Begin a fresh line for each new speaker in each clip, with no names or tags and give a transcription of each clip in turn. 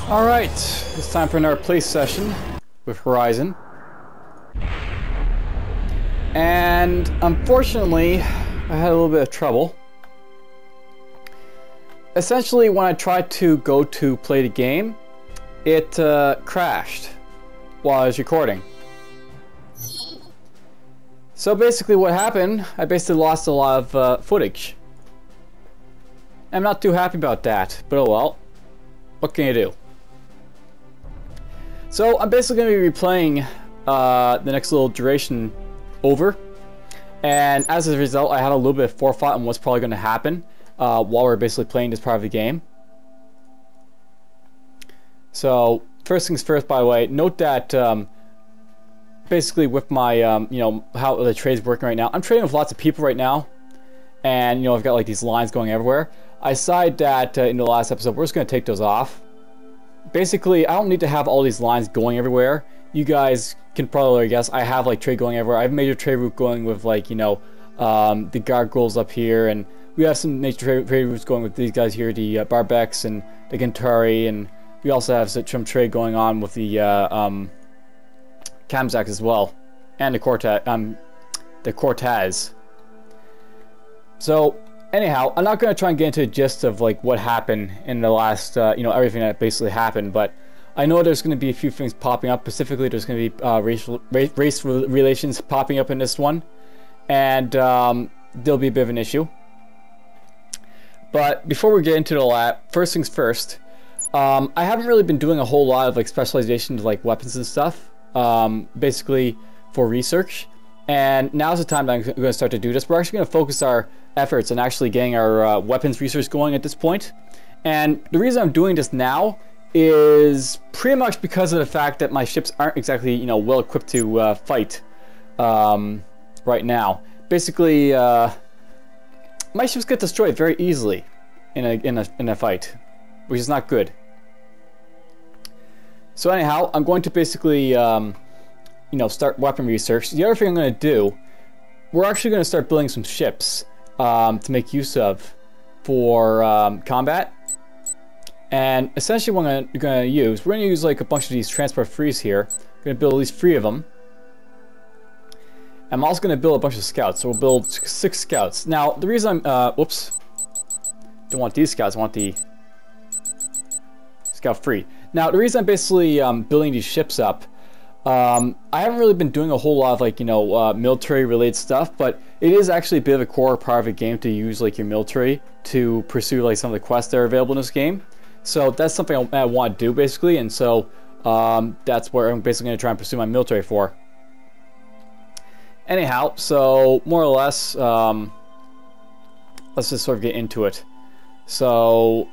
Alright, it's time for another play session with Horizon. And unfortunately, I had a little bit of trouble. Essentially, when I tried to go to play the game, it crashed while I was recording. So basically what happened, I basically lost a lot of footage. I'm not too happy about that, but oh well. What can you do? So I'm basically going to be replaying the next little duration over. And as a result, I had a little bit of forethought on what's probably going to happen while we're basically playing this part of the game. So first things first, by the way, note that basically with my, you know, how the trade's working right now, I'm trading with lots of people right now. And, you know, I've got like these lines going everywhere. I decided that in the last episode, we're just going to take those off. Basically, I don't need to have all these lines going everywhere. You guys can probably guess I have like trade going everywhere. I have a major trade route going with like, you know, the gargoyles up here. And we have some major trade routes going with these guys here, the Barbecs and the Gentari. And we also have some trade going on with the Kamzaks as well. And the Cortez. So anyhow, I'm not going to try and get into the gist of like what happened in the last, you know, everything that basically happened, but I know there's going to be a few things popping up. Specifically, there's going to be race relations popping up in this one, and there'll be a bit of an issue. But before we get into the lab, first things first, I haven't really been doing a whole lot of like specialization to like weapons and stuff, basically for research. And now's the time that I'm going to start to do this. We're actually going to focus our efforts on actually getting our weapons research going at this point. And the reason I'm doing this now is pretty much because of the fact that my ships aren't exactly, you know, well equipped to fight right now. Basically, my ships get destroyed very easily in a fight, which is not good. So anyhow, I'm going to basically you know, start weapon research. The other thing I'm going to do, we're actually going to start building some ships to make use of for combat. And essentially what we're going to use, we're going to use like a bunch of these transport frees here. We're going to build at least 3 of them. I'm also going to build a bunch of scouts, so we'll build 6 scouts. Now, the reason I'm, whoops, don't want these scouts, I want the scout free. Now, the reason I'm basically building these ships up, I haven't really been doing a whole lot of like, you know, military related stuff, but it is actually a bit of a core part of the game to use like your military to pursue like some of the quests that are available in this game. So that's something I want to do basically, and so that's where I'm basically going to try and pursue my military for. Anyhow, so more or less, let's just sort of get into it. So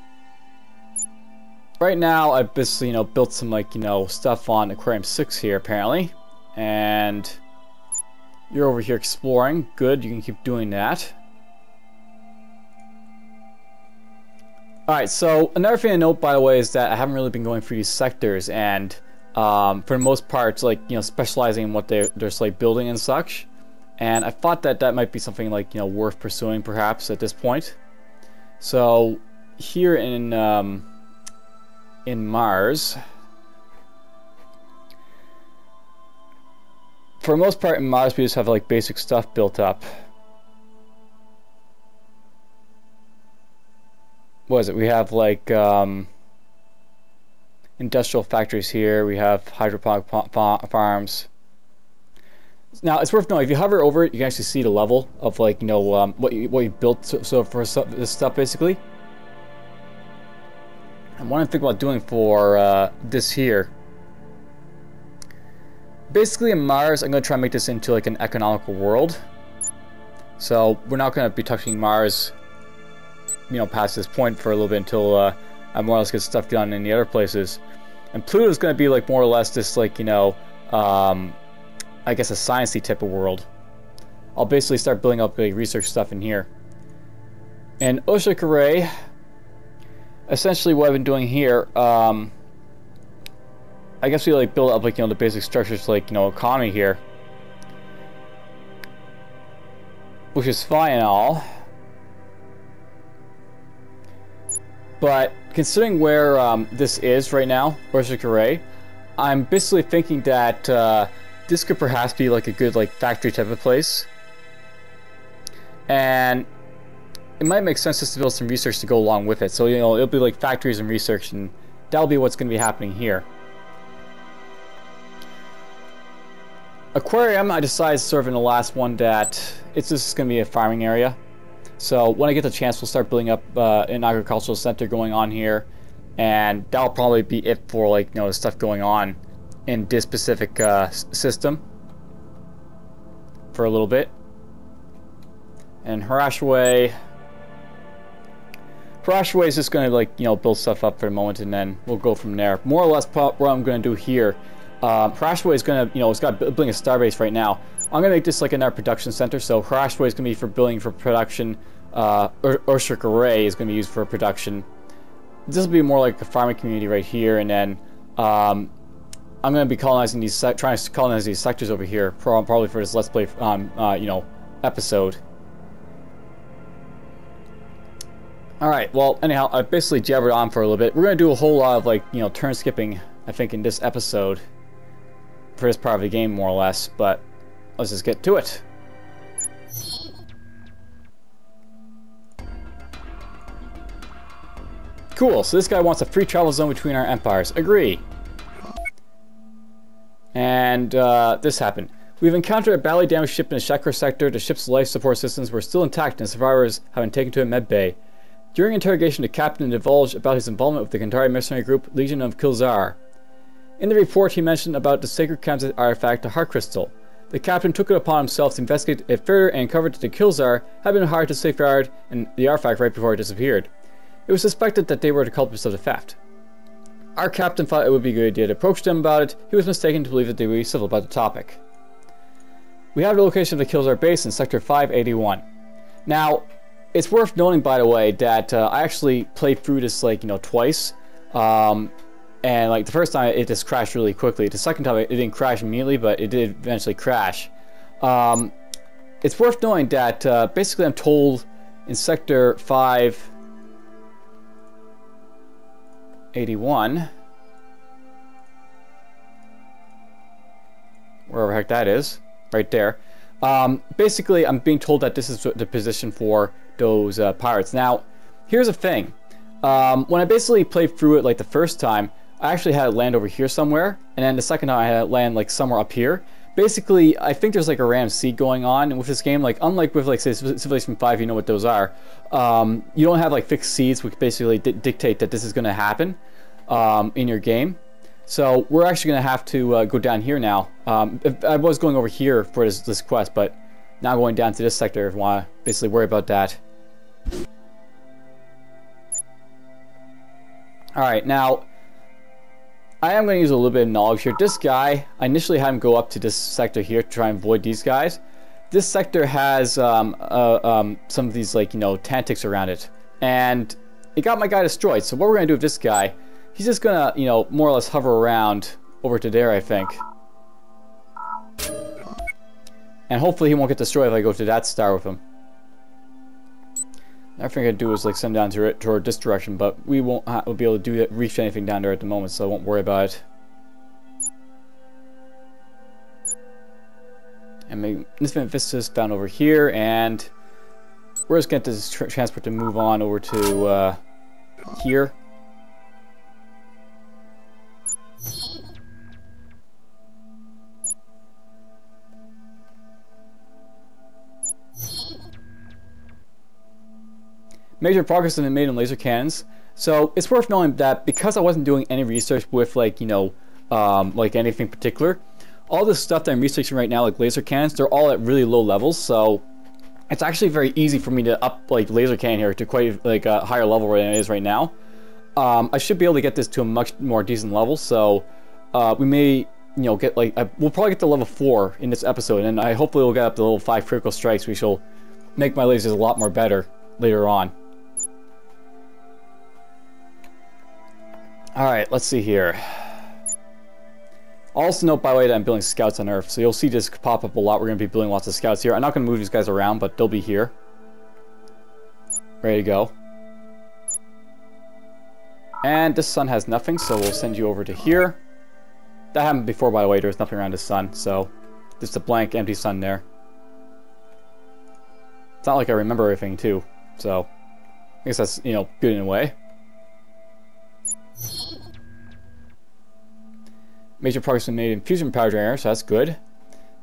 right now, I've basically, you know, built some, like, you know, stuff on Aquarium 6 here, apparently. And you're over here exploring. Good, you can keep doing that. Alright, so another thing to note, by the way, is that I haven't really been going through these sectors and, for the most part, like, you know, specializing in what they're like, building and such. And I thought that that might be something, like, you know, worth pursuing, perhaps, at this point. So, here in Mars, for the most part in Mars we just have like basic stuff built up. What is it? We have like industrial factories here, we have hydroponic farms. Now it's worth knowing, if you hover over it you can actually see the level of like, you know, what you built so for this stuff basically. And what I'm thinking about doing for this here, basically in Mars, I'm going to try and make this into like an economical world. So we're not going to be touching Mars, you know, past this point for a little bit until I more or less get stuff done in the other places. And Pluto is going to be like more or less this like, you know, I guess a sciencey type of world. I'll basically start building up like research stuff in here. And Oshik Array, essentially what I've been doing here, I guess we like build up like, you know, the basic structures like, you know, economy here, which is fine and all, but considering where this is right now, Orchard Array, I'm basically thinking that this could perhaps be like a good like factory type of place. And it might make sense just to build some research to go along with it. So, you know, it'll be like factories and research, and that'll be what's going to be happening here. Aquarium, I decided sort of in the last one that it's just going to be a farming area. So when I get the chance, we'll start building up an agricultural center going on here, and that'll probably be it for like, you know, the stuff going on in this specific system for a little bit. And Harashaway is just going to, like, you know, build stuff up for a moment, and then we'll go from there. More or less what I'm going to do here. Harashaway is going to, you know, it's got building a starbase right now. I'm going to make this like another production center. So Harashaway is going to be for building for production. Urshik Array is going to be used for production. This will be more like a farming community right here, and then I'm going to be colonizing these, trying to colonize these sectors over here, probably for this Let's Play, you know, episode. Alright, well, anyhow, I basically jabbered on for a little bit. We're going to do a whole lot of, like, you know, turn skipping, I think, in this episode. For this part of the game, more or less. But let's just get to it. Cool, so this guy wants a free travel zone between our empires. Agree. And this happened. We've encountered a badly damaged ship in the Shekar sector. The ship's life support systems were still intact, and survivors have been taken to a med bay. During interrogation, the captain divulged about his involvement with the Gandhari mercenary group Legion of Kilzar. In the report, he mentioned about the sacred Kamsa artifact, the Heart Crystal. The captain took it upon himself to investigate it further and uncovered that the Kilzar had been hired to safeguard the artifact right before it disappeared. It was suspected that they were the culprits of the theft. Our captain thought it would be a good idea to approach them about it. He was mistaken to believe that they would be civil about the topic. We have the location of the Kilzar base in Sector 581. Now, it's worth noting, by the way, that I actually played through this, like, you know, twice. And, like, the first time it just crashed really quickly. The second time it didn't crash immediately, but it did eventually crash. It's worth knowing that, basically, I'm told in Sector 581, wherever the heck that is, right there. Basically, I'm being told that this is the position for those pirates. Now, here's the thing. When I basically played through it like the first time, I actually had it land over here somewhere, and then the second time I had it land like somewhere up here. Basically, I think there's like a random seed going on with this game. Like, unlike with, like, say, Civilization 5, you know what those are. You don't have like fixed seeds which basically dictate that this is going to happen in your game. So we're actually going to have to go down here now. I was going over here for this quest, but now going down to this sector if I want to basically worry about that. Alright, now, I am going to use a little bit of knowledge here. This guy, I initially had him go up to this sector here to try and avoid these guys. This sector has some of these, like, you know, tantics around it. And it got my guy destroyed. So what we're going to do with this guy, he's just going to, you know, more or less hover around over to there, I think. And hopefully he won't get destroyed if I go to that star with him. Everything I can do is like send down toward this direction, but we won't we'll be able to do that, reach anything down there at the moment, so I won't worry about it. And maybe Infinite Vista is down over here, and we're just going to get this transport to move on over to here. Major progress has been made in laser cannons. So it's worth knowing that because I wasn't doing any research with, like, you know, like anything particular, all this stuff that I'm researching right now, like laser cannons, they're all at really low levels. So it's actually very easy for me to up, like, laser cannon here to quite like a higher level than it is right now. I should be able to get this to a much more decent level. So we may, you know, get like we'll probably get to level 4 in this episode, and I hopefully we'll get up to level 5 critical strikes, which will make my lasers a lot more better later on. Alright, let's see here. Also note, by the way, that I'm building scouts on Earth, so you'll see this pop up a lot. We're going to be building lots of scouts here. I'm not going to move these guys around, but they'll be here. Ready to go. And this sun has nothing, so we'll send you over to here. That happened before, by the way. There was nothing around the sun, so just a blank, empty sun there. It's not like I remember everything, too. So, I guess that's, you know, good in a way. Major progress been made in fusion power generator, so that's good.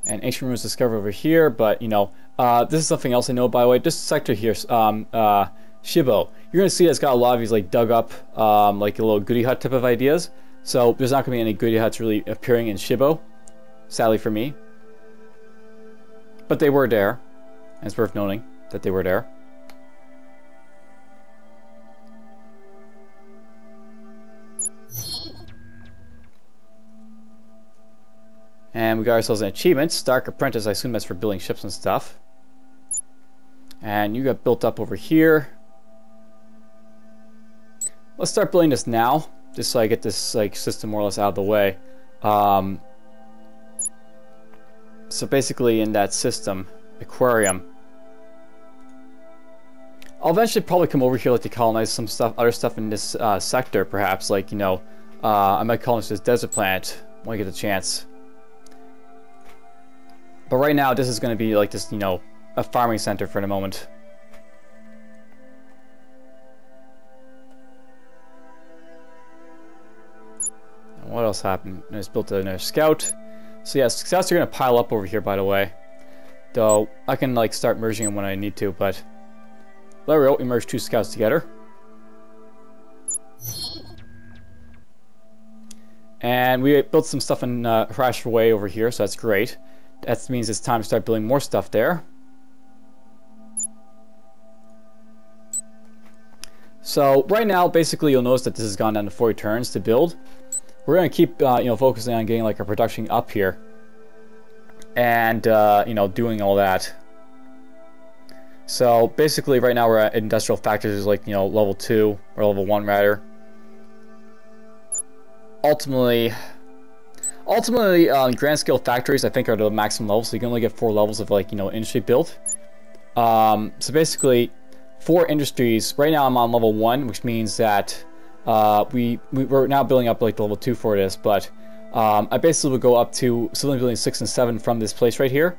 And ancient ruins discovered over here, but, you know, this is something else I know, by the way. This sector here, Shibo. You're going to see it's got a lot of these, like, dug up, like, a little goodie hut type of ideas. So, there's not going to be any goodie huts really appearing in Shibo, sadly for me. But they were there. And it's worth noting that they were there. And we got ourselves an achievement. Stark Apprentice, I assume that's for building ships and stuff. And you got built up over here. Let's start building this now, just so I get this like system more or less out of the way. So basically in that system, aquarium, I'll eventually probably come over here like to colonize some stuff, other stuff in this sector perhaps, like, you know, I might colonize this desert planet when I get the chance. But right now this is going to be like this, you know, a farming center for the moment. And what else happened? I just built another scout. So yeah, scouts are going to pile up over here, by the way. Though I can like start merging them when I need to, but there we go, we merged two scouts together. And we built some stuff in Harashtra Way over here, so that's great. That means it's time to start building more stuff there. So right now, basically, you'll notice that this has gone down to 40 turns to build. We're going to keep, you know, focusing on getting like our production up here, and you know, doing all that. So basically, right now we're at industrial factories like, you know, level 2 or level 1 rather. Ultimately, grand scale factories I think are the maximum level, so you can only get 4 levels of like, you know, industry built. So basically, 4 industries. Right now I'm on level 1, which means that we're now building up like the level 2 for this, but I basically would go up to civilian building 6 and 7 from this place right here.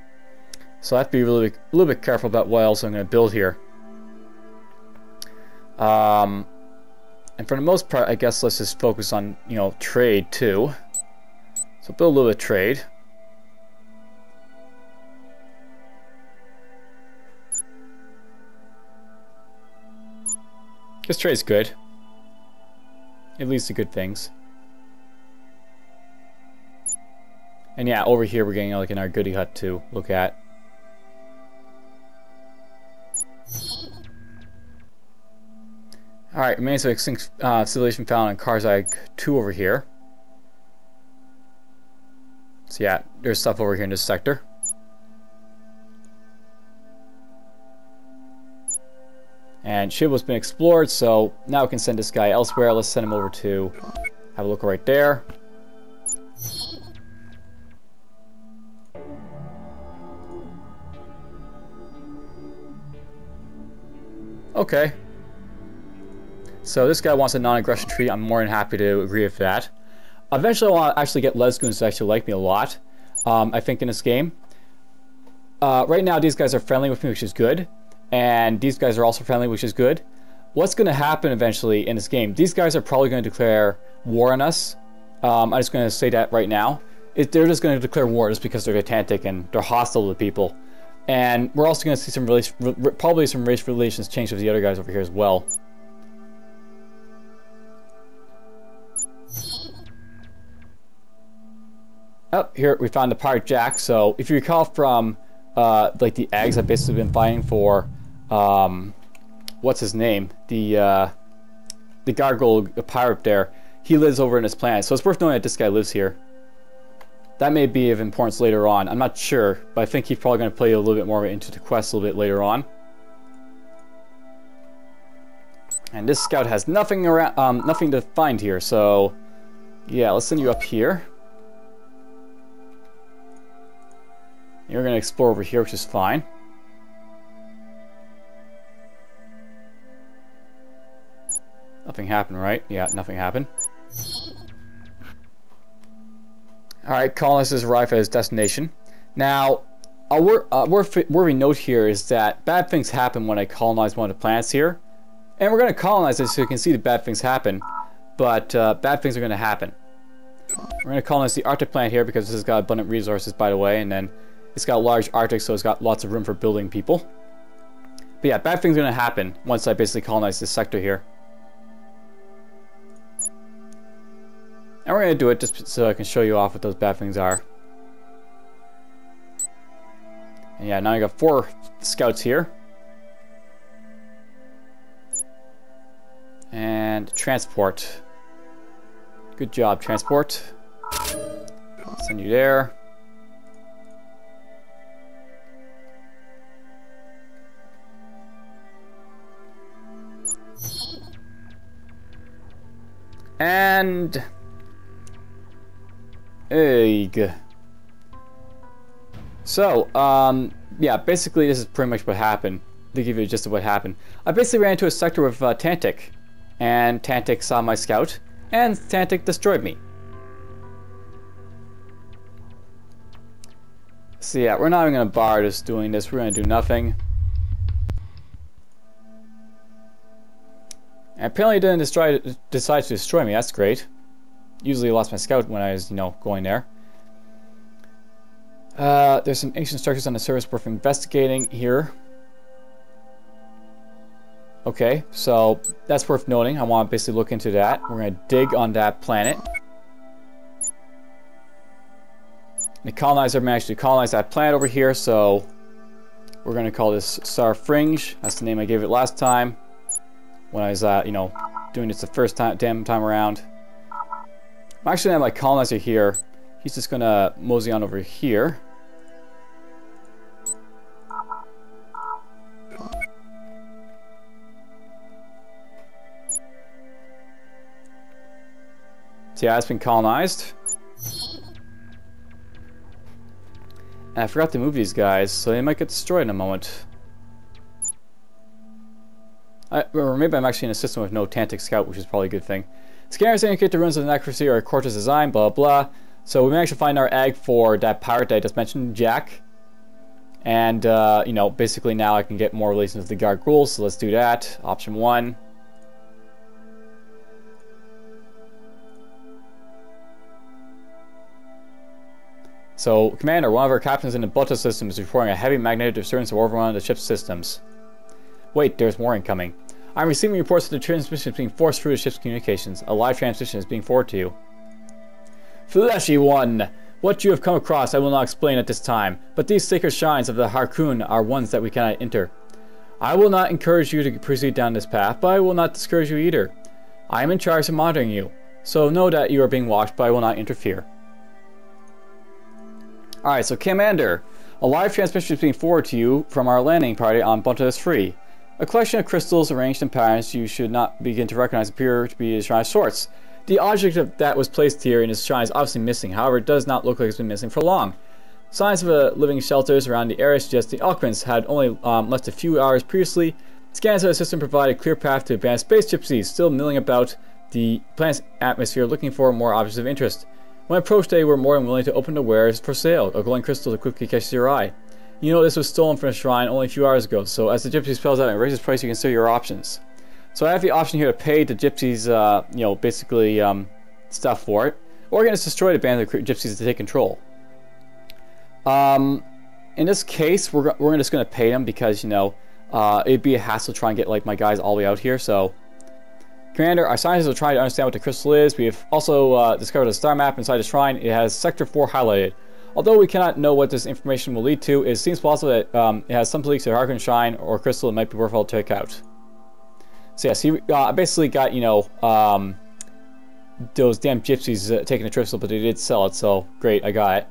So I have to be really a little bit careful about what else I'm going to build here. And for the most part, I guess let's just focus on, you know, trade too. So build a little bit of trade. This trade's good. It leads to good things. And yeah, over here we're getting like in our goodie hut to look at. Alright, remains of extinct civilization found in Karzag 2 over here. So yeah, there's stuff over here in this sector. And Shibo's been explored, so now we can send this guy elsewhere. Let's send him over to have a look right there. Okay. So this guy wants a non-aggression treaty. I'm more than happy to agree with that. Eventually I want to actually get Lesgoons to actually like me a lot, I think, in this game. Right now these guys are friendly with me, which is good. And these guys are also friendly, which is good. What's going to happen eventually in this game? These guys are probably going to declare war on us. I'm just going to say that right now. They're just going to declare war just because they're gigantic and they're hostile to people. And we're also going to see some probably some race relations change with the other guys over here as well. Oh, here we found the Pirate Jack. So if you recall from like the eggs I've basically been fighting for, what's his name? The gargoyle pirate there. He lives over in this planet, so it's worth knowing that this guy lives here. That may be of importance later on. I'm not sure, but I think he's probably going to play a little bit more into the quest a little bit later on. And this scout has nothing around, nothing to find here. So, yeah, let's send you up here. You're going to explore over here, which is fine. Up Nothing happened, right? Yeah, nothing happened. Alright, colonist has arrived at his destination. Now, where we note here is that bad things happen when I colonize one of the planets here. And we're going to colonize it so you can see the bad things happen. But bad things are going to happen. We're going to colonize the Arctic planet here because this has got abundant resources, by the way. And then it's got a large Arctic, so it's got lots of room for building people. But yeah, bad things are going to happen once I basically colonize this sector here. And we're going to do it just so I can show you off what those bad things are. And yeah, now I got 4 scouts here. And transport. Good job, transport. Send you there. And egg. So, yeah, basically this is pretty much what happened. To give you a gist of what happened. I basically ran into a sector with Tantic. And Tantic saw my scout. And Tantic destroyed me. So yeah, we're not even going to bother just doing this. We're going to do nothing. And apparently it didn't decide to destroy me. That's great. Usually I lost my scout when I was, going there. There's some ancient structures on the surface worth investigating here. Okay, so that's worth noting. I want to basically look into that. We're going to dig on that planet. The colonizer managed to colonize that planet over here, so we're going to call this Star Fringe. That's the name I gave it last time when I was, doing this the first time around. I'm actually going to have my colonizer here. He's just going to mosey on over here. So yeah, it's been colonized. And I forgot to move these guys, so they might get destroyed in a moment. Or maybe I'm actually in a system with no Tantic Scout, which is probably a good thing. Scanners indicate the ruins of an accuracy or Corte's design, blah blah. So we managed to find our egg for that pirate that I just mentioned, Jack. And, basically now I can get more relations with the Guard Ghouls, so let's do that. Option 1. So, Commander, one of our captains in the Butta system is reporting a heavy magnetic disturbance over one of the ship's systems. Wait, there's more incoming. I'm receiving reports that the transmission is being forced through the ship's communications. A live transmission is being forwarded to you. Fleshy one! What you have come across I will not explain at this time, but these sacred shrines of the Harkoon are ones that we cannot enter. I will not encourage you to proceed down this path, but I will not discourage you either. I am in charge of monitoring you, so know that you are being watched, but I will not interfere. Alright, so Commander, a live transmission is being forwarded to you from our landing party on Bunta 3. A collection of crystals arranged in patterns you should not begin to recognize appear to be the shrine's source. The object that was placed here in his shrine is obviously missing, however it does not look like it's been missing for long. Signs of living shelters around the area suggest the occupants had only left a few hours previously. Scans of the system provide a clear path to advanced space gypsies still milling about the planet's atmosphere looking for more objects of interest. When approached, they were more than willing to open the wares for sale. A glowing crystal that quickly catches your eye. You know this was stolen from the shrine only a few hours ago, so as the gypsy spells out and raises price, you consider your options. So I have the option here to pay the gypsies, basically stuff for it, or again, just destroy the band of gypsies to take control. In this case, we're just going to pay them because it'd be a hassle to try and get my guys all the way out here. So, Commander, our scientists are trying to understand what the crystal is. We have also discovered a star map inside the shrine. It has Sector 4 highlighted. Although we cannot know what this information will lead to, it seems possible that it has some leaks to Harkoon Shrine or crystal that might be worthwhile to check out. So yes, I basically got, those damn gypsies taking the crystal, but they did sell it, so great, I got it.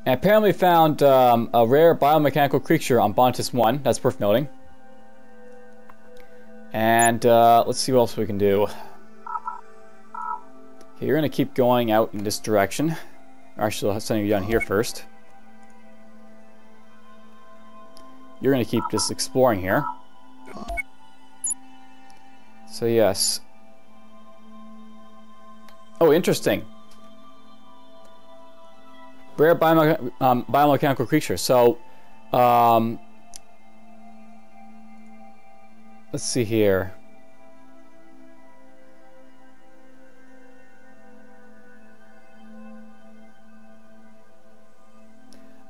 And apparently found a rare biomechanical creature on Bontis 1, that's worth noting. And let's see what else we can do. Okay, you're going to keep going out in this direction. Actually, I'll send you down here first. You're going to keep just exploring here. So yes. Oh, interesting. Rare biomechanical creature. So, let's see here.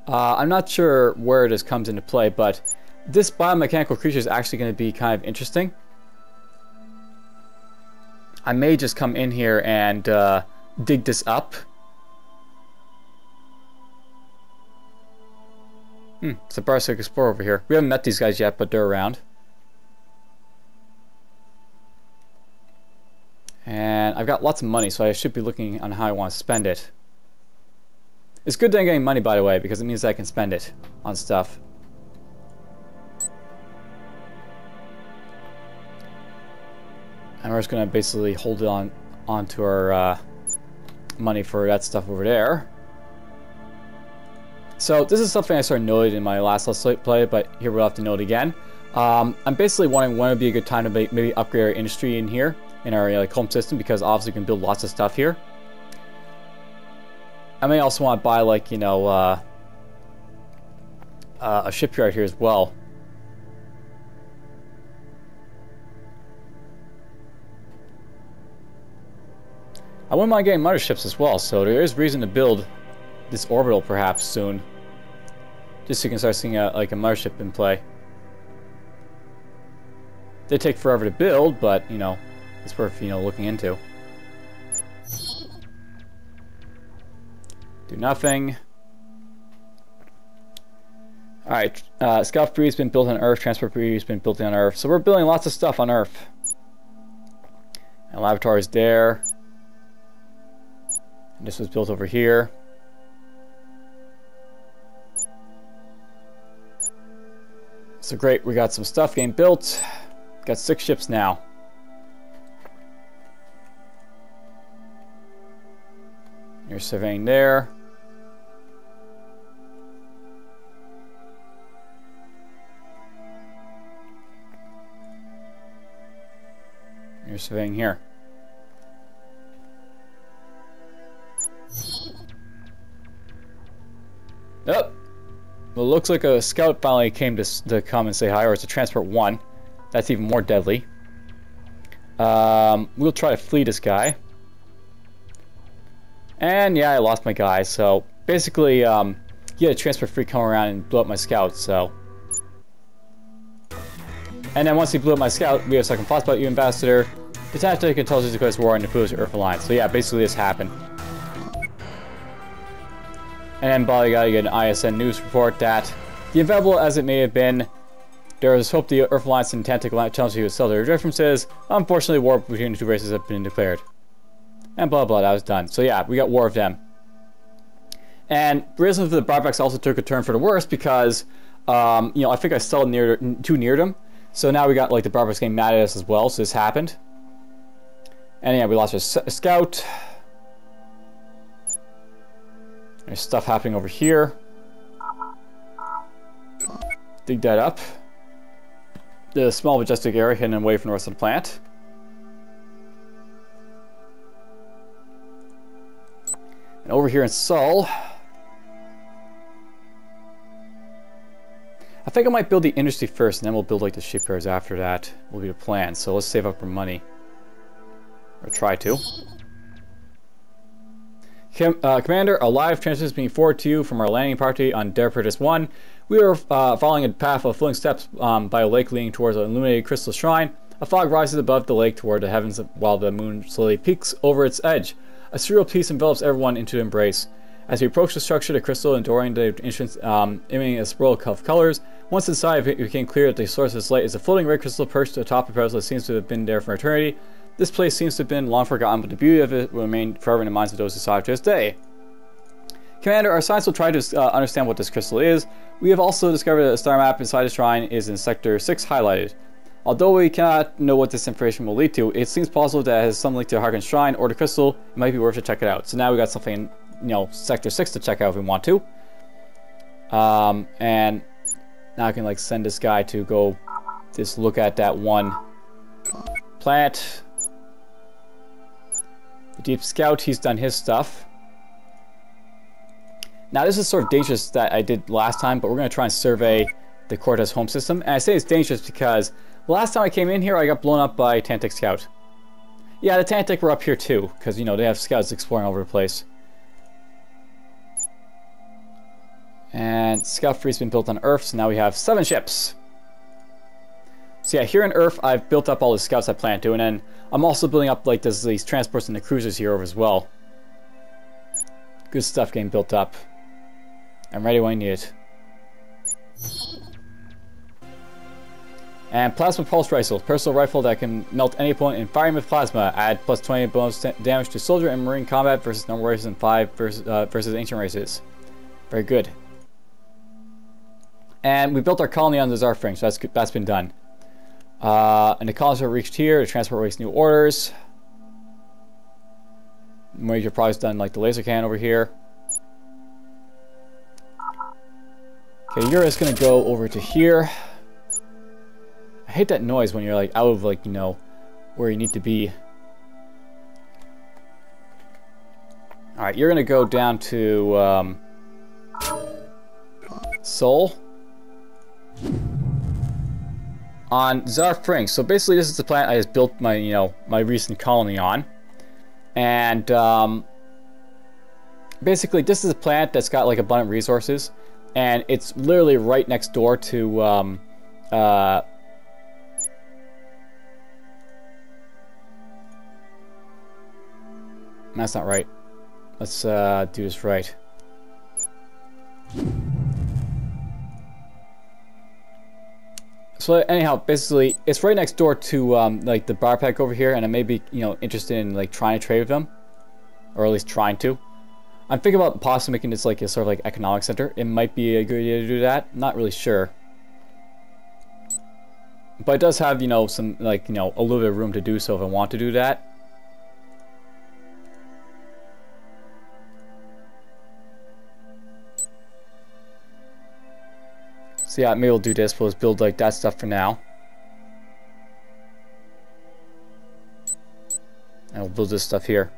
I'm not sure where this comes into play, but this biomechanical creature is actually going to be kind of interesting. I may just come in here and dig this up. It's a Barsic Explorer over here. We haven't met these guys yet, but they're around. And I've got lots of money, so I should be looking on how I want to spend it. It's good that I'm getting money, by the way, because it means I can spend it on stuff. And we're just going to basically hold it onto our money for that stuff over there. So this is something I sort of noted in my last Let's Play, but here we'll have to note again. I'm basically wondering when would be a good time to maybe upgrade our industry in here, in our like home system, because obviously we can build lots of stuff here. I may also want to buy, like, you know, a shipyard here as well. I wouldn't mind getting motherships as well, so there is reason to build this orbital perhaps soon. Just so you can start seeing like a mothership in play. They take forever to build, but, you know, it's worth, you know, looking into. Do nothing. Alright, Scout Breed's been built on Earth, Transport Breed's been built on Earth. So we're building lots of stuff on Earth. And laboratory's there. And this was built over here. So great, we got some stuff getting built. Got 6 ships now. You're surveying there. You're surveying here. Yep. Well, it looks like a scout finally came to come and say hi, or it's a transport 1. That's even more deadly. We'll try to flee this guy. And yeah, I lost my guy, so basically, he had a transport freak come around and blow up my scout, so. And then once he blew up my scout, we have second thoughts about you, Ambassador. The tactic intelligence declares war and opposes the Earth Alliance. So yeah, basically this happened. And then Bali got to get an ISN news report that, the inevitable as it may have been, there is hope the Earth Alliance and Tantic challenge you would sell their differences. Unfortunately, war between the two races have been declared. And blah blah, that was done. So yeah, we got war of them. And the reason for the buybacks also took a turn for the worse because, you know, I think I stalled too near them. So now we got like the buybacks getting mad at us as well. So this happened. And yeah, we lost our scout. There's stuff happening over here. Dig that up. The small majestic area hidden away from the rest of the planet. And over here in Sol, I think I might build the industry first, and then we'll build like the shipyards after that. Will be the plan. So let's save up our money, or try to. Commander, a live transmission is being forwarded to you from our landing party on Derepertus 1. We are following a path of flowing steps by a lake leading towards an illuminated crystal shrine. A fog rises above the lake toward the heavens while the moon slowly peaks over its edge. A surreal peace envelops everyone into embrace. As we approach the structure, the crystal enduring the entrance, emanating a swirl of colors. Once inside, it became clear that the source of this light is a floating red crystal perched atop a pedestal that seems to have been there for eternity. This place seems to have been long forgotten, but the beauty of it will remain forever in the minds of those who saw it to this day. Commander, our science will try to understand what this crystal is. We have also discovered that a star map inside the shrine is in Sector 6 highlighted. Although we cannot know what this information will lead to, it seems possible that it has some link to the Harkin Shrine or the crystal. It might be worth to check it out. So now we got something, you know, Sector 6 to check out if we want to. And now I can like send this guy to go just look at that one planet. The Deep Scout, he's done his stuff. Now this is sort of dangerous that I did last time, but we're going to try and survey the Cortez home system. And I say it's dangerous because last time I came in here, I got blown up by Tantic Scout. Yeah, the Tantic were up here too, because, you know, they have scouts exploring all over the place. And Scout Free's been built on Earth, so now we have 7 ships. So yeah, here on Earth, I've built up all the scouts I plan to, and then I'm also building up like these transports and the cruisers here over as well. Good stuff getting built up. I'm ready when I need it. And Plasma Pulse Rifle, personal rifle that can melt any opponent in firing with plasma. Add plus 20 bonus damage to soldier and marine combat versus normal races and 5 versus ancient races. Very good. And we built our colony on the Zarfring, so that's been done. And the colonies have reached here. The transport waits new orders. Major projects done, like the laser cannon over here. Okay, you're just gonna go over to here. I hate that noise when you're like out of, like, you know, where you need to be. Alright, you're gonna go down to Seoul on Zarfring. So basically this is the planet I just built my, you know, my recent colony on. And basically this is a planet that's got like abundant resources, and it's literally right next door to that's not right. Let's do this right. So anyhow, basically, it's right next door to like the bar pack over here, and I may be, you know, interested in like trying to trade with them, or at least trying to. I'm thinking about possibly making this like a sort of like economic center. It might be a good idea to do that. Not really sure, but it does have, you know, some, like, you know, a little bit of room to do so if I want to do that. So yeah, maybe we'll do this. We'll just build like that stuff for now. And we'll build this stuff here.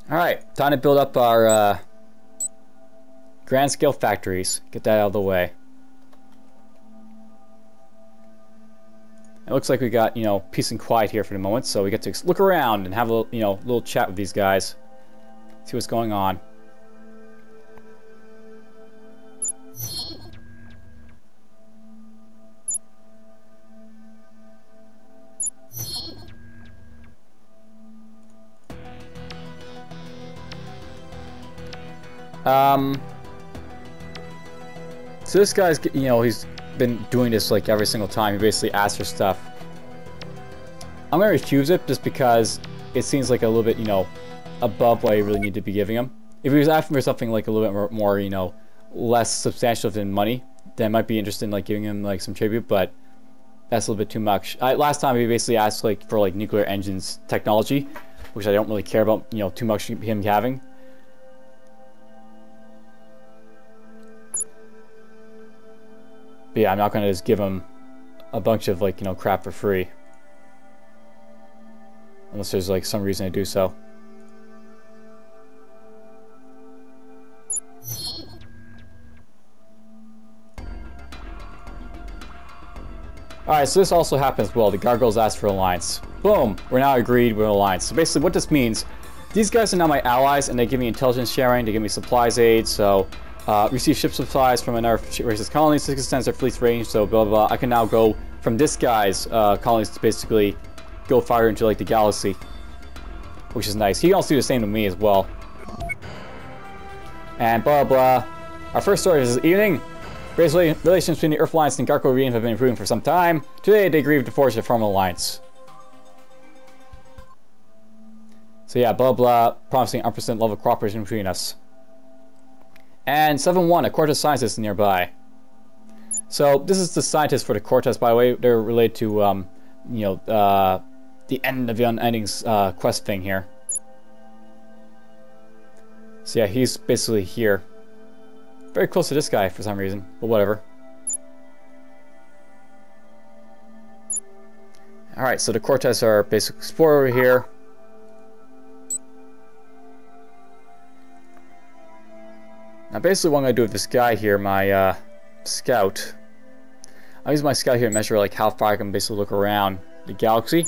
Alright, time to build up our grand scale factories. Get that out of the way. It looks like we got, you know, peace and quiet here for the moment, so we get to look around and have a, you know, little chat with these guys. See what's going on. So this guy's, you know, he's been doing this like every single time. He basically asks for stuff. I'm gonna refuse it just because it seems like a little bit, you know, above what I really need to be giving him. If he was asking for something like a little bit more, you know, less substantial than money, then I might be interested in like giving him like some tribute, but that's a little bit too much. Last time he basically asked like for like nuclear engines technology, which I don't really care about, you know, too much him having. But yeah, I'm not gonna just give him a bunch of, like, you know, crap for free. Unless there's like some reason to do so. Alright, so this also happens well. The gargoyles ask for alliance. Boom! We're now agreed with an alliance. So basically what this means, these guys are now my allies, and they give me intelligence sharing, they give me supplies aid, so receive ship supplies from another race's colonies. This extends their fleet's range, so blah blah blah. I can now go from this guy's colonies to basically go farther into like the galaxy, which is nice. He can also do the same to me as well. And blah blah. Our first story is this evening. Basically, relations between the Earth Alliance and Garco Region have been improving for some time. Today, they agreed to forge a formal alliance. So yeah, blah blah, promising unprecedented level of cooperation between us. And 7-1, a Cortez scientist nearby. So this is the scientist for the Cortez, by the way. They're related to you know, the end of the unending quest thing here. So yeah, he's basically here. Very close to this guy for some reason, but whatever. Alright, so the Cortez are basic explorer over here. Now basically what I'm going to do with this guy here, my scout. I use my scout here to measure like how far I can basically look around the galaxy.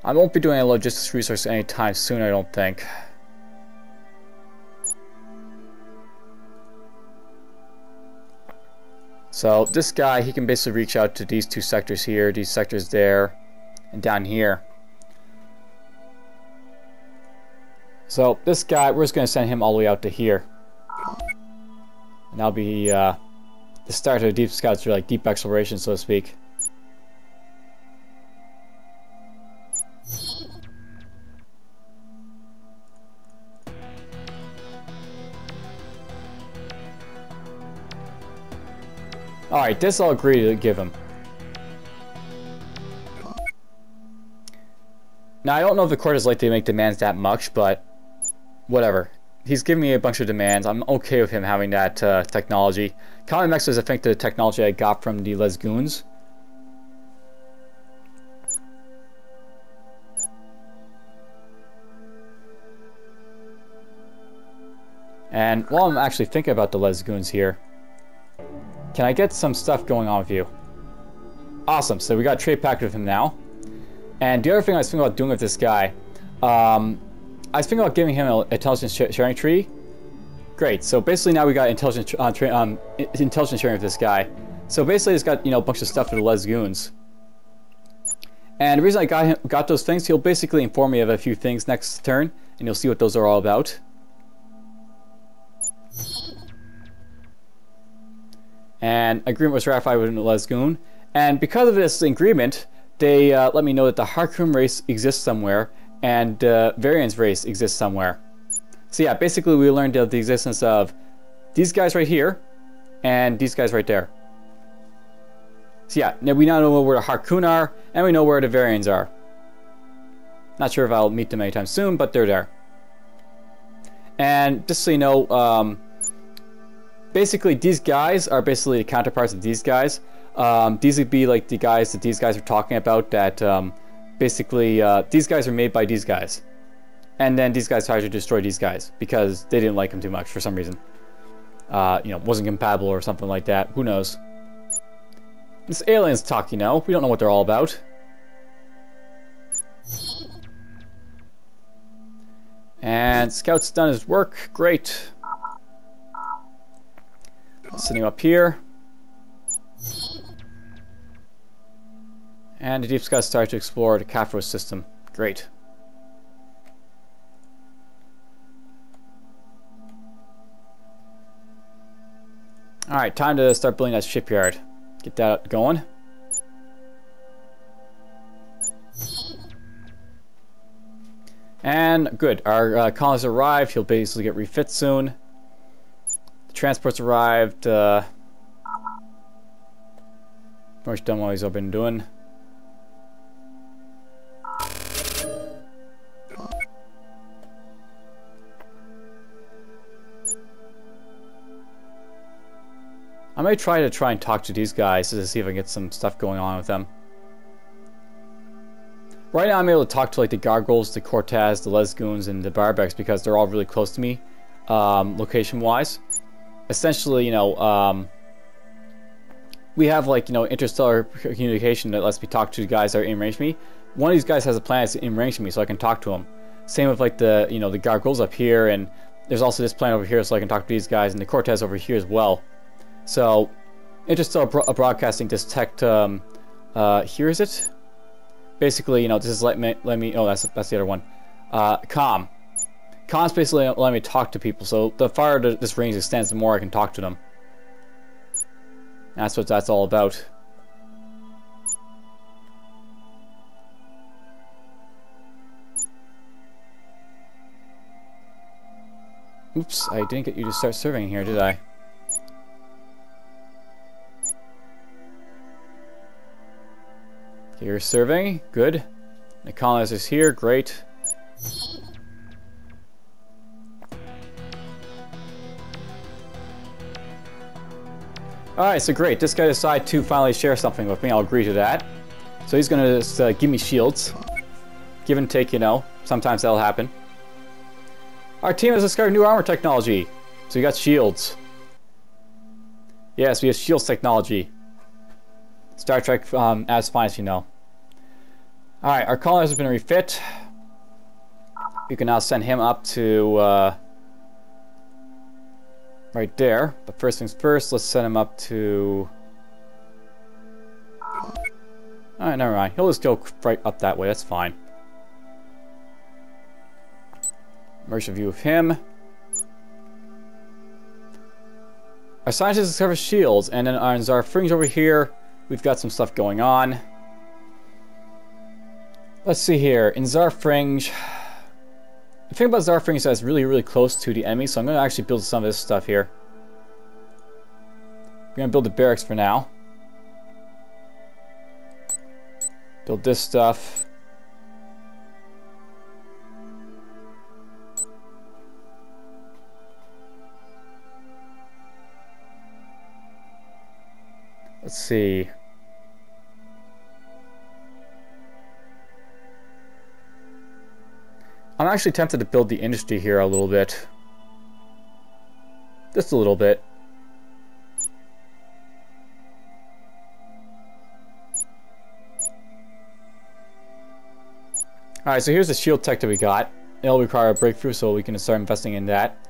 I won't be doing a logistics research anytime soon, I don't think. So this guy, he can basically reach out to these two sectors here, these sectors there, and down here. So this guy, we're just going to send him all the way out to here. And that'll be the start of the deep scouts, or like deep exploration, so to speak. Alright, this I'll agree to give him. Now, I don't know if the court is likely to make demands that much, but whatever. He's giving me a bunch of demands. I'm okay with him having that technology. Common Mex is, I think, the technology I got from the Lesgoons. And while I'm actually thinking about the Lesgoons here, can I get some stuff going on with you? Awesome, so we got a trade pact with him now. And the other thing I was thinking about doing with this guy, I was thinking about giving him an intelligence sharing tree. Great, so basically now we got intelligence sharing with this guy. So basically it's got, you know, a bunch of stuff for the Lesgoons. And the reason I got those things, he'll basically inform me of a few things next turn, and you'll see what those are all about. And agreement was ratified with the Lesgoon. And because of this agreement, they let me know that the Harkoon race exists somewhere, and Varian's race exists somewhere. So yeah, basically we learned of the existence of these guys right here, and these guys right there. So yeah, now we now know where the Harkoon are, and we know where the Varians are. Not sure if I'll meet them anytime soon, but they're there. And just so you know, basically these guys are basically the counterparts of these guys. These would be like the guys that these guys are talking about, that basically these guys are made by these guys. And then these guys tried to destroy these guys because they didn't like them too much for some reason. You know, wasn't compatible or something like that. Who knows? This aliens talk, you know. We don't know what they're all about. And Scout's done his work. Great. Sitting up here. And the Deep Scout started to explore the Cafro system. Great. Alright, time to start building that shipyard. Get that going. And good, our colonies arrived. He'll basically get refit soon. The transport's arrived. Pretty much done what he's been doing. I may try and talk to these guys to see if I can get some stuff going on with them. Right now I'm able to talk to like the Gargoyles, the Cortez, the Lesgoons, and the Barbecs because they're all really close to me, location-wise. Essentially, you know, we have like, you know, interstellar communication that lets me talk to the guys that are in range of me. One of these guys has a planet in range of me, so I can talk to them. Same with like the, you know, the Gargoyles up here, and there's also this planet over here, so I can talk to these guys, and the Cortez over here as well. So, interstellar broadcasting detect. Here is it. Basically, you know, this is let me. Oh, that's the other one. Comm. Comm's basically letting me talk to people. So the farther this range extends, the more I can talk to them. That's what that's all about. Oops, I didn't get you to start serving here, did I? So you're serving, good. The colonizers here, great. Alright, so great. This guy decided to finally share something with me. I'll agree to that. So he's gonna just give me shields. Give and take, you know. Sometimes that'll happen. Our team has discovered new armor technology. So we got shields. Yes, we have shields technology. Star Trek as fine as you know. Alright, our colonizer has been refit. You can now send him up to right there. But first things first, let's send him up to... Alright, never mind. He'll just go right up that way, that's fine. Merge a view of him. Our scientists discover shields, and then on our fringe over here, we've got some stuff going on. Let's see here. In Zarfringe, the thing about Zarfringe is that it's really, really close to the enemy, so I'm going to actually build some of this stuff here. I'm going to build the barracks for now. Build this stuff. Let's see. I'm actually tempted to build the industry here a little bit. Just a little bit. Alright, so here's the shield tech that we got. It'll require a breakthrough, so we can start investing in that.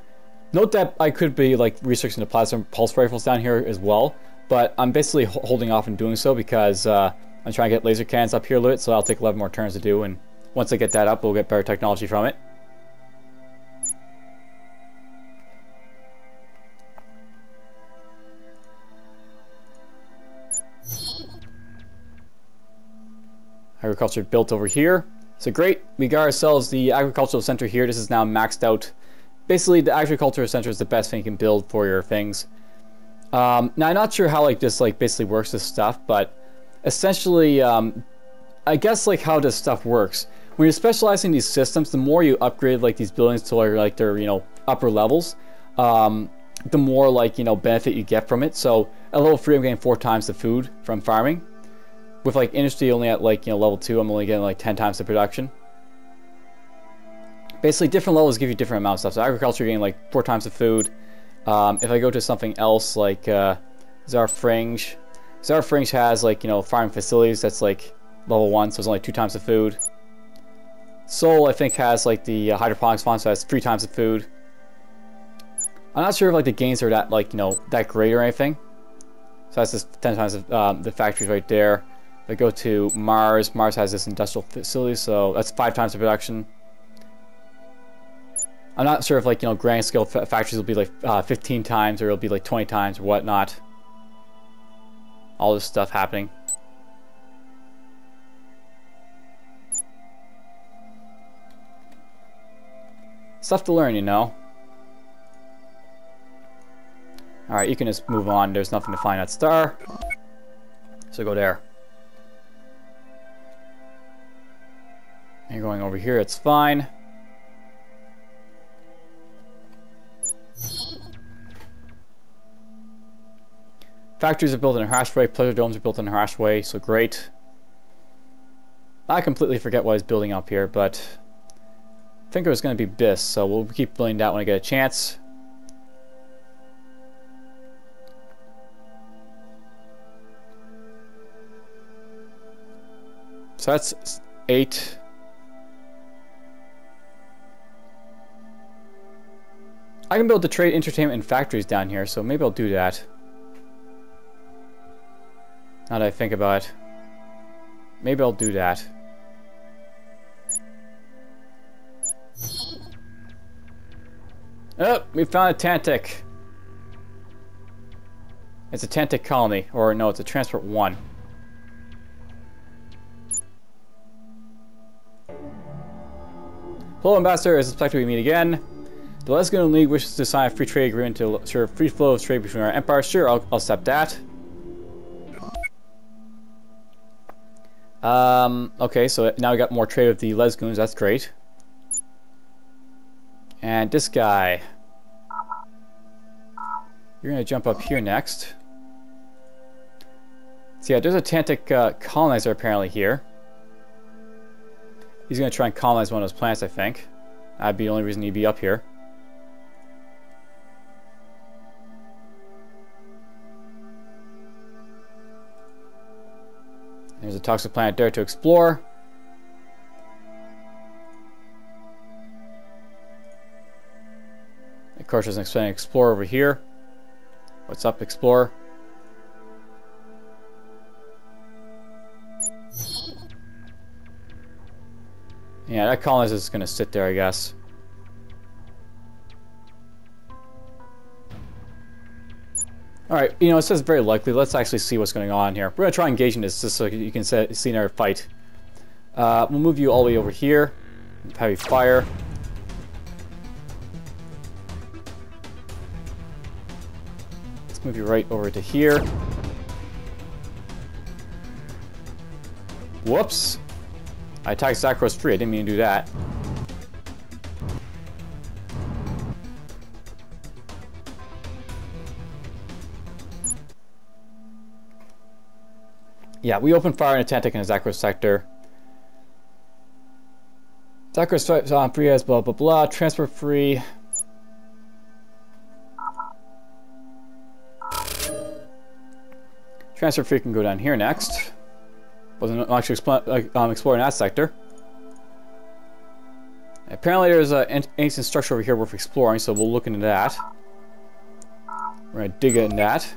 Note that I could be like researching the plasma pulse rifles down here as well, but I'm basically holding off on doing so because I'm trying to get laser cannons up here a little bit, so I'll take 11 more turns to do, and once I get that up, we'll get better technology from it. Agriculture built over here. So great, we got ourselves the agricultural center here. This is now maxed out. Basically, the agricultural center is the best thing you can build for your things. Now, I'm not sure how like this like basically works, this stuff, but essentially, I guess like how this stuff works. When you're specializing these systems, the more you upgrade like these buildings to like their, you know, upper levels, the more like, you know, benefit you get from it. So at level 3, I'm getting 4 times the food from farming. With like industry only at like, you know, level 2, I'm only getting like 10 times the production. Basically, different levels give you different amounts of stuff. So agriculture, you're getting like 4 times the food. If I go to something else like Zarfringe, Zarfringe has like, you know, farming facilities that's like level 1, so it's only 2 times the food. Seoul, I think, has like the hydroponics farm, so that's 3 times the food. I'm not sure if like the gains are that like, you know, that great or anything. So that's just 10 times the factories right there. If I go to Mars, Mars has this industrial facility, so that's 5 times the production. I'm not sure if like, you know, grand scale factories will be like 15 times or it'll be like 20 times or whatnot. All this stuff happening. Stuff to learn, you know. Alright, you can just move on. There's nothing to find at star. So go there. And you're going over here, it's fine. Factories are built in a Harshway, pleasure domes are built in a Harshway, so great. I completely forget what I was building up here, but I think it was going to be this, so we'll keep building that when I get a chance. So that's 8. I can build the trade, entertainment, and factories down here, so maybe I'll do that. Now that I think about it. Maybe I'll do that. Oh, we found a Tantic. It's a Tantic colony. Or no, it's a Transport 1. Hello, Ambassador. It's expected we meet again. The Lesbian League wishes to sign a free trade agreement to ensure free flow of trade between our empires. Sure, I'll accept that. Okay, so now we got more trade with the Lesgoons. That's great. And this guy. You're going to jump up here next. So yeah, there's a Tantic colonizer apparently here. He's going to try and colonize one of those planets, I think. That'd be the only reason he'd be up here. There's a toxic planet there to explore. Of course, there's an explorer over here. What's up, explorer? Yeah, that colonizer is going to sit there, I guess. Alright, you know, it says very likely. Let's actually see what's going on here. We're going to try engaging this just so you can see our fight. We'll move you all the way over here. Heavy fire. Let's move you right over to here. Whoops. I attacked Zakros free. I didn't mean to do that. Yeah, we opened fire in a Tantic in a Zakros sector. Zakros free as blah blah blah. Transfer free. Transfer free can go down here next. Wasn't actually exploring that sector. Apparently there's an ancient structure over here worth exploring, so we'll look into that. We're going to dig in that.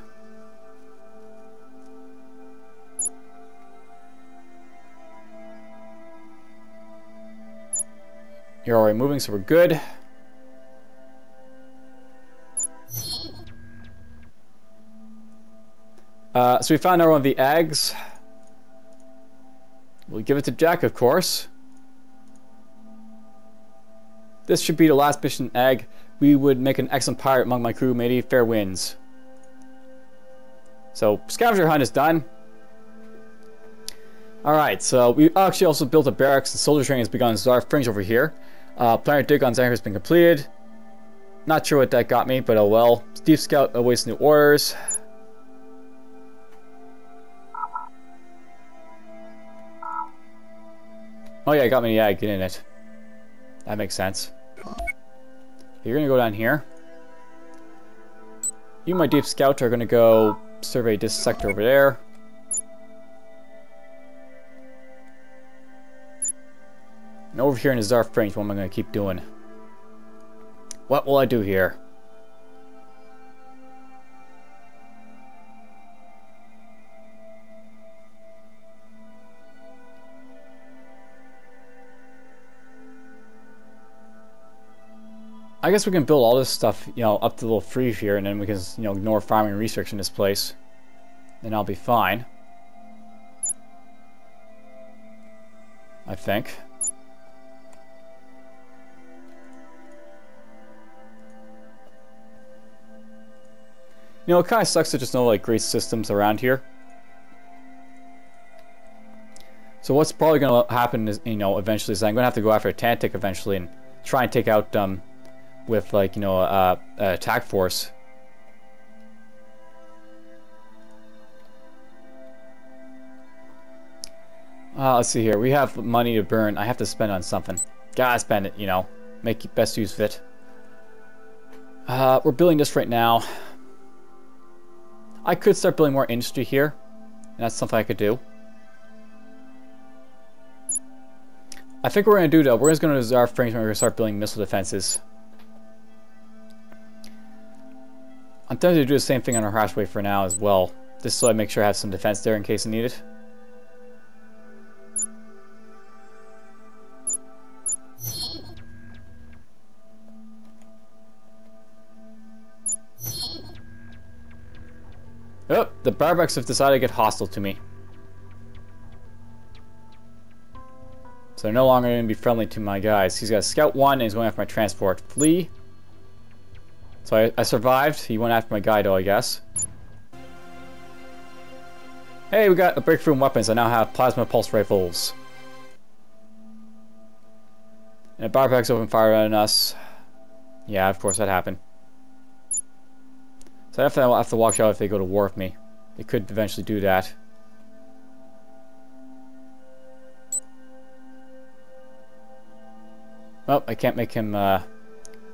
You're already moving, so we're good. So we found out one of the eggs. We'll give it to Jack, of course. This should be the last mission egg. We would make an excellent pirate among my crew. Matey, fair winds. So, scavenger hunt is done. Alright, so we actually also built a barracks. The soldier training has begun. Czar Fringe over here. Planet dig on Xangar has been completed. Not sure what that got me, but oh well. Deep Scout awaits new orders. Oh yeah, it got me the egg. Get in it. That makes sense. You're gonna go down here. You, my Deep Scout, are gonna go survey this sector over there. And over here in the Czar Fringe, what am I gonna keep doing? What will I do here? I guess we can build all this stuff, you know, up to a little free here, and then we can, you know, ignore farming and research in this place. Then I'll be fine. I think. You know, it kind of sucks to just know, like, great systems around here. So what's probably going to happen is, you know, eventually is I'm going to have to go after a Tantic eventually and try and take out, with, like, you know, a attack force. Let's see here. We have money to burn. I have to spend on something. Gotta spend it, you know. Make best use of it. We're building this right now. I could start building more industry here. And that's something I could do. I think what we're going to do, though, we're just going to use our frames and we're going to start building missile defenses. I'm tempted to do the same thing on our hatchway for now as well. Just so I make sure I have some defense there in case I need it. Oh, the Barbaks have decided to get hostile to me. So they're no longer going to be friendly to my guys. He's got a Scout 1 and he's going after my transport. Flee. So I survived. He went after my guy though, I guess. Hey, we got a breakthrough in weapons. I now have plasma pulse rifles. And a barpack's open fire on us. Yeah, of course that happened. So I'll have to watch out if they go to war with me. They could eventually do that. Well, I can't make him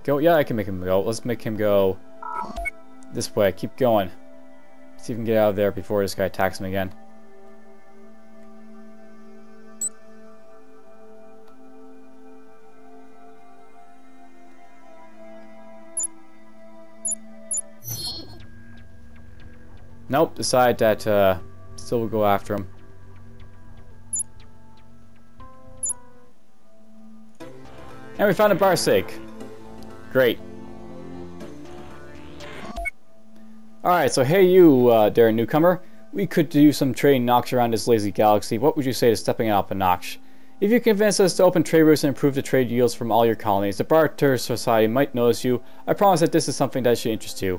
go. Yeah, I can make him go. Let's make him go this way. Keep going. See if we can get out of there before this guy attacks him again. Nope, decide that still will go after him. And we found a Barsig. Great. Alright, so hey you, Darren newcomer. We could do some trading knocks around this lazy galaxy. What would you say to stepping it up a notch? If you convince us to open trade routes and improve the trade yields from all your colonies, the Barter Society might notice you. I promise that this is something that should interest you.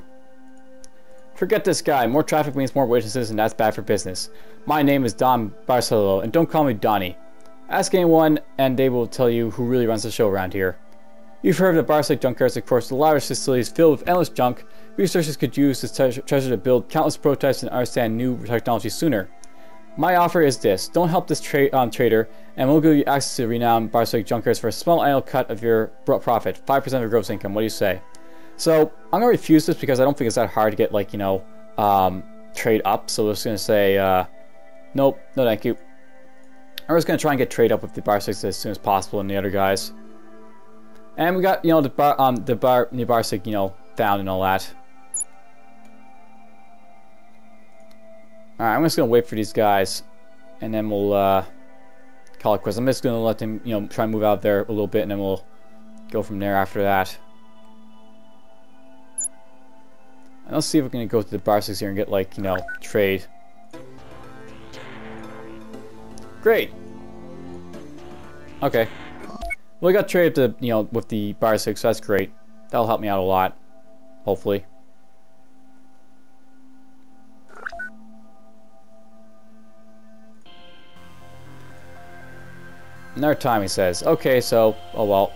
Forget this guy. More traffic means more witnesses, and that's bad for business. My name is Don Barcelo, and don't call me Donnie. Ask anyone, and they will tell you who really runs the show around here. You've heard of the Barsig junkyards, of course, the lavish facilities filled with endless junk. Researchers could use this treasure to build countless prototypes and understand new technology sooner. My offer is this. Don't help this trader, and we'll give you access to renowned Barsig junkyards for a small annual cut of your profit, 5% of your gross income. What do you say? So, I'm going to refuse this because I don't think it's that hard to get, like, you know, trade up. So we're just going to say, nope, no thank you. I'm just going to try and get trade up with the Barsigs as soon as possible and the other guys. And we got, you know, the Barsig, you know, found and all that. Alright, I'm just going to wait for these guys. And then we'll, call it quits. I'm just going to let them, you know, try and move out there a little bit and then we'll go from there after that. And let's see if we can go to the Barsigs here and get, like, you know, trade. Great. Okay. Well, we got trade to, you know, with the Barsigs, so that's great. That'll help me out a lot. Hopefully. Another time, he says. Okay, so, oh well.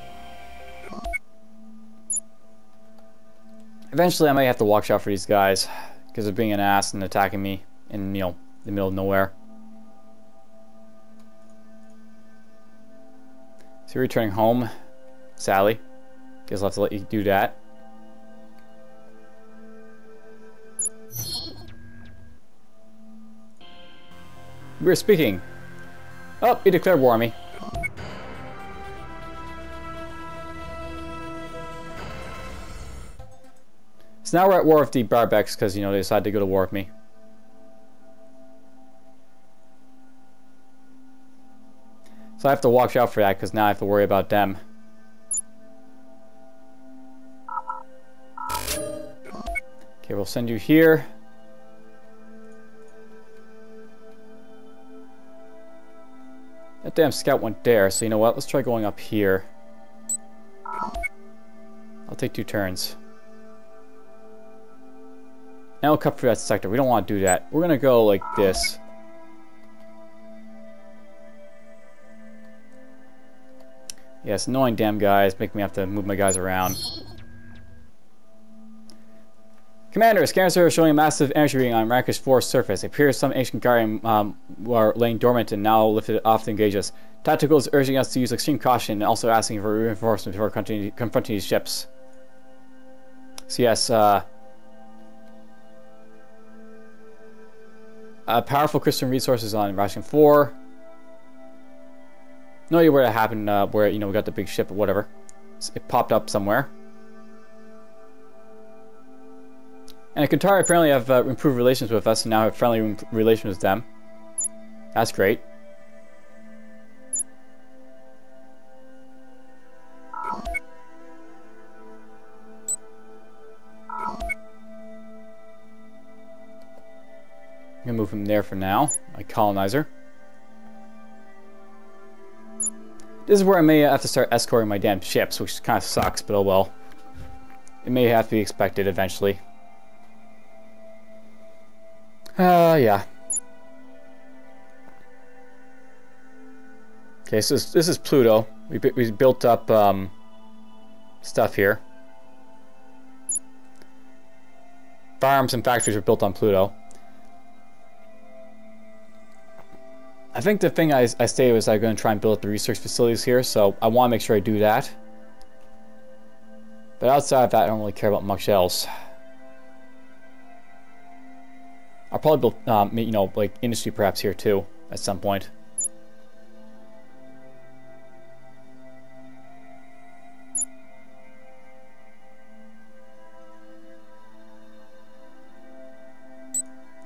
Eventually, I might have to watch out for these guys because they're being an ass and attacking me in, you know, the middle of nowhere. So you're returning home, Sally. Guess I'll have to let you do that. We're speaking. Oh, he declared war on me. So now we're at war with the Barbecks because, you know, they decided to go to war with me. So I have to watch out for that because now I have to worry about them. Okay, we'll send you here. That damn scout went there, so you know what? Let's try going up here. I'll take 2 turns. And we'll cut through that sector. We don't want to do that. We're going to go like this. Yes, annoying damn guys. Make me have to move my guys around. Commander, scanners are showing a massive energy reading on Rankish 4's surface. It appears some ancient Guardian are laying dormant and now lifted off to engage us. Tactical is urging us to use extreme caution and also asking for reinforcements before confronting these ships. So yes, powerful crystalline resources on Ration 4. No idea where that happened, where, you know, we got the big ship or whatever. It popped up somewhere. And Qatar apparently have improved relations with us and now have friendly relations with them. That's great. I'm gonna move him there for now, my colonizer. This is where I may have to start escorting my damn ships, which kind of sucks, but oh well. It may have to be expected eventually. Yeah. Okay, so this is Pluto. We built up stuff here. Farms and factories were built on Pluto. I think the thing I stated was I'm going to try and build up the research facilities here, so I want to make sure I do that. But outside of that, I don't really care about much else. I'll probably build, you know, like industry perhaps here too at some point.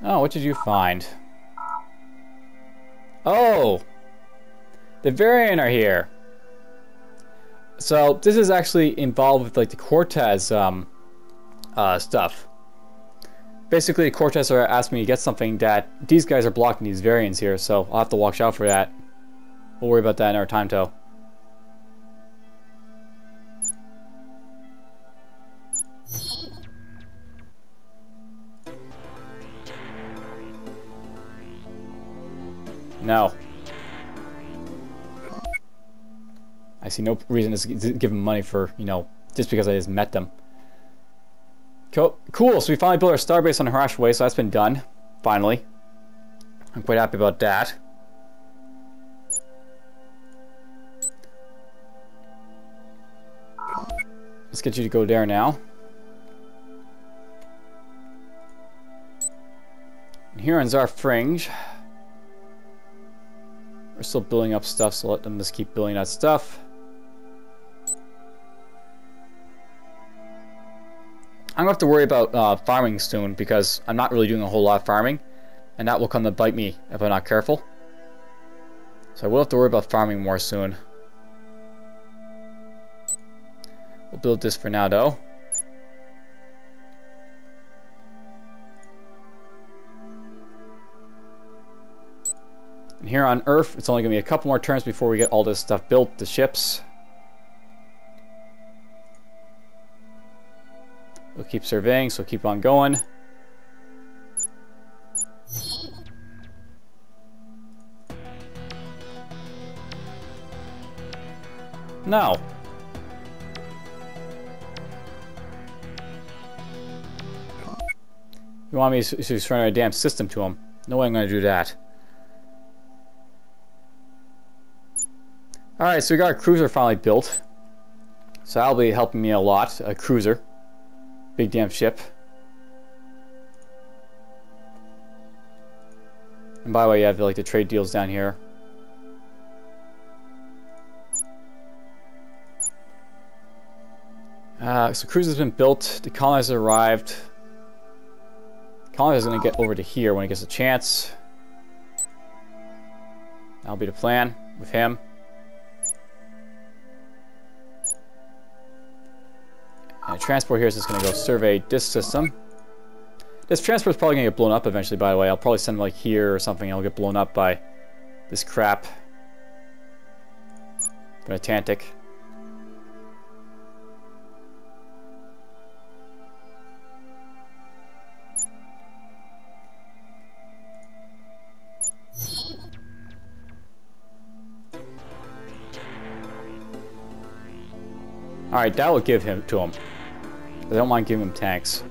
Oh, what did you find? Oh! The Varian are here! So, this is actually involved with, like, the Cortez, stuff. Basically, Cortez are asking me to get something that these guys are blocking these Varians here, so I'll have to watch out for that. We'll worry about that in our time, though. No. I see no reason to give them money for, you know, just because I just met them. Cool, so we finally built our starbase on Harashway, so that's been done. Finally. I'm quite happy about that. Let's get you to go there now. And here on Zar Fringe. We're still building up stuff, so let them just keep building that stuff. I'm going to have to worry about farming soon, because I'm not really doing a whole lot of farming, and that will come to bite me if I'm not careful. So I will have to worry about farming more soon. We'll build this for now, though. And here on Earth, it's only going to be a couple more turns before we get all this stuff built, the ships. We'll keep surveying, so keep on going. No. You want me to surrender a damn system to him? No way I'm going to do that. Alright, so we got a cruiser finally built. So that'll be helping me a lot. A cruiser. Big damn ship. And by the way, you have like the trade deals down here. So cruiser's been built. The colonize arrived. Colonize is going to get over to here when he gets a chance. That'll be the plan with him. And transport here is just going to go survey this system. This transport is probably going to get blown up eventually, by the way. I'll probably send like here or something. It'll get blown up by this crap. From Atlantic. Alright, that will give him to him. I don't mind giving him tanks.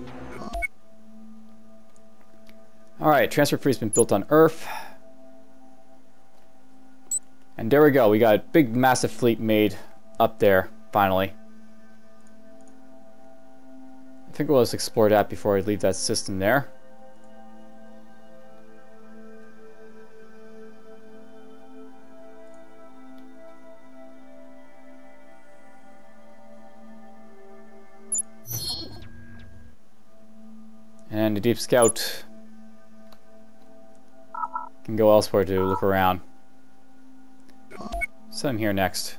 Alright, transfer free's been built on Earth. And there we go. We got a big, massive fleet made up there, finally. I think we'll just explore that before I leave that system there. And the Deep Scout can go elsewhere to look around. Send him here next.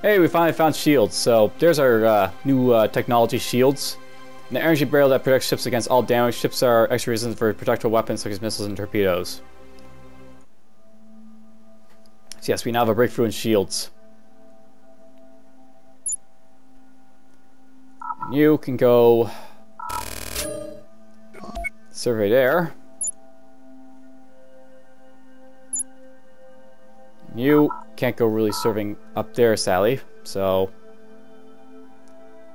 Hey, we finally found shields. So there's our new technology shields. An energy barrel that protects ships against all damage. Ships are extra resistant for projectile weapons such as missiles and torpedoes. So yes, we now have a breakthrough in shields. And you can go survey there. You can't go really serving up there, Sally. So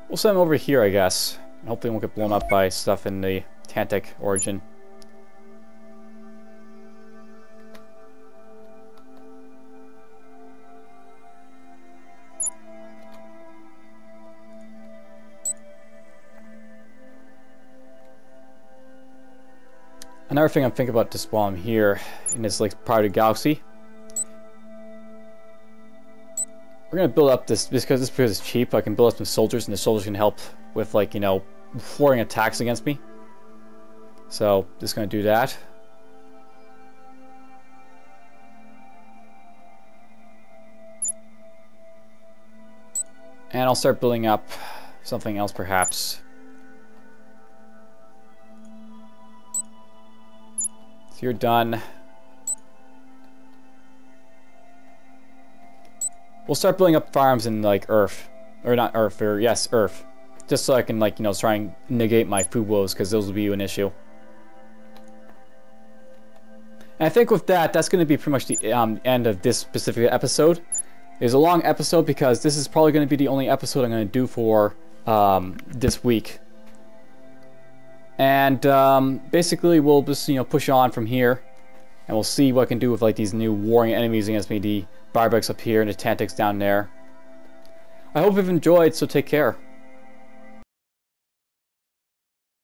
we'll send them over here, I guess. And hopefully won't get blown up by stuff in the Tantic origin. Another thing I'm thinking about to spawn here in this like part of the galaxy. We're gonna build up this because it's cheap. I can build up some soldiers, and the soldiers can help with, like, you know, thwarting attacks against me. So just gonna do that. And I'll start building up something else, perhaps. So you're done. We'll start building up farms in, like, Earth. Or not Earth, or yes, Earth. Just so I can, like, you know, try and negate my food woes, because those will be an issue. And I think with that, that's going to be pretty much the end of this specific episode. It's a long episode because this is probably going to be the only episode I'm going to do for this week. And basically we'll just, you know, push on from here. And we'll see what I can do with, like, these new warring enemies against me. The Barbarics up here and the Tantics down there. I hope you've enjoyed, so take care.